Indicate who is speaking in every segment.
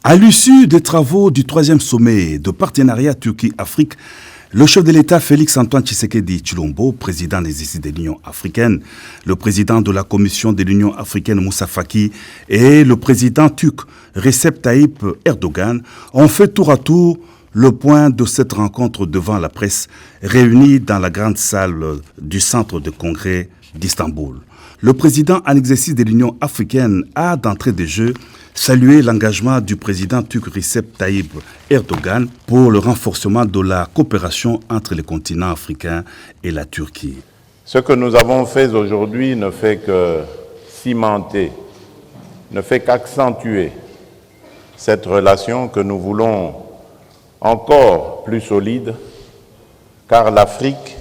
Speaker 1: À l'issue des travaux du 3e sommet de partenariat Turquie-Afrique, le chef de l'État Félix-Antoine Tshisekedi Tshilombo, président des ICI de l'Union africaine, le président de la Commission de l'Union africaine Moussa Faki et le président turc Recep Tayyip Erdogan ont fait tour à tour le point de cette rencontre devant la presse réunie dans la grande salle du centre de congrès d'Istanbul. Le président en exercice de l'Union africaine a d'entrée de jeu salué l'engagement du président turc Recep Tayyip Erdogan pour le renforcement de la coopération entre le continent africain et la Turquie.
Speaker 2: Ce que nous avons fait aujourd'hui ne fait que cimenter, ne fait qu'accentuer cette relation que nous voulons encore plus solide, car l'Afrique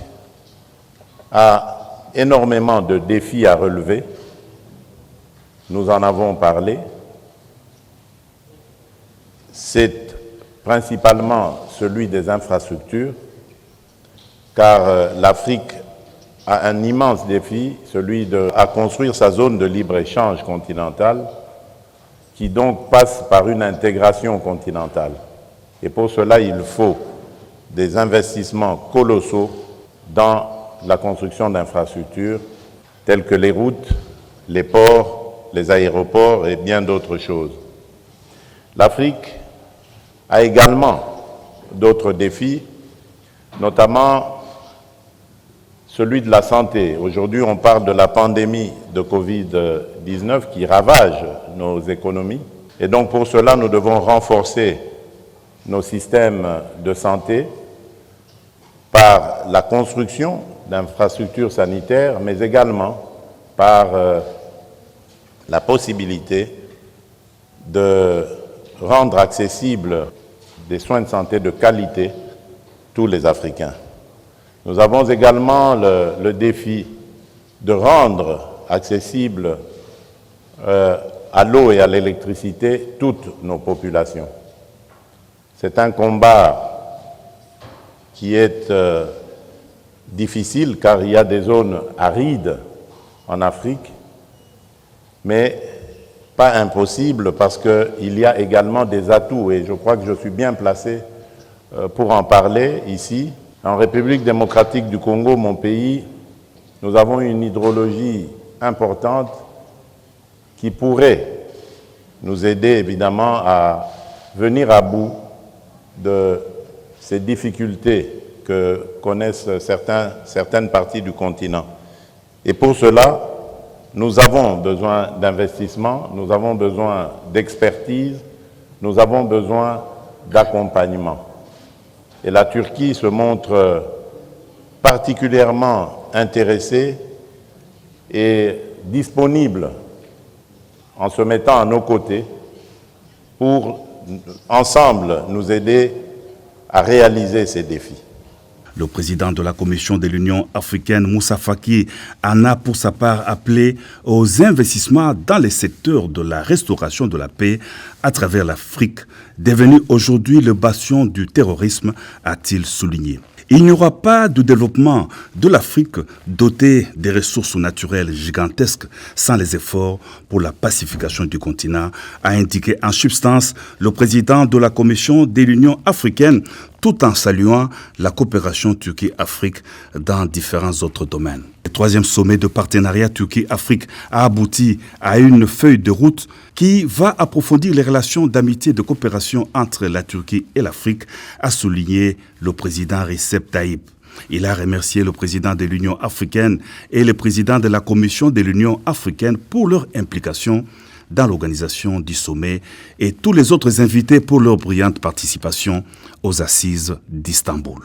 Speaker 2: a énormément de défis à relever. Nous en avons parlé. C'est principalement celui des infrastructures, car l'Afrique a un immense défi, celui de construire sa zone de libre-échange continentale, qui donc passe par une intégration continentale. Et pour cela, il faut des investissements colossaux dans la construction d'infrastructures telles que les routes, les ports, les aéroports et bien d'autres choses. L'Afrique a également d'autres défis, notamment celui de la santé. Aujourd'hui, on parle de la pandémie de Covid-19 qui ravage nos économies. Et donc pour cela, nous devons renforcer nos systèmes de santé par la construction d'infrastructures sanitaires, mais également par la possibilité de rendre accessibles des soins de santé de qualité tous les Africains. Nous avons également le défi de rendre accessible à l'eau et à l'électricité toutes nos populations. C'est un combat qui est difficile car il y a des zones arides en Afrique, mais pas impossible parce qu'il y a également des atouts et je crois que je suis bien placé pour en parler ici. En République démocratique du Congo, mon pays, nous avons une hydrologie importante qui pourrait nous aider évidemment à venir à bout de ces difficultés que connaissent certaines parties du continent. Et pour cela, nous avons besoin d'investissement, nous avons besoin d'expertise, nous avons besoin d'accompagnement. Et la Turquie se montre particulièrement intéressée et disponible en se mettant à nos côtés pour ensemble nous aider à réaliser ces défis.
Speaker 1: Le président de la Commission de l'Union africaine, Moussa Faki, en a pour sa part appelé aux investissements dans les secteurs de la restauration de la paix à travers l'Afrique, devenue aujourd'hui le bastion du terrorisme, a-t-il souligné. Il n'y aura pas de développement de l'Afrique dotée des ressources naturelles gigantesques sans les efforts pour la pacification du continent, a indiqué en substance le président de la Commission de l'Union africaine, tout en saluant la coopération Turquie-Afrique dans différents autres domaines. Le 3e sommet de partenariat Turquie-Afrique a abouti à une feuille de route qui va approfondir les relations d'amitié et de coopération entre la Turquie et l'Afrique, a souligné le président Recep Tayyip. Il a remercié le président de l'Union africaine et le président de la Commission de l'Union africaine pour leur implication dans l'organisation du sommet et tous les autres invités pour leur brillante participation aux assises d'Istanbul.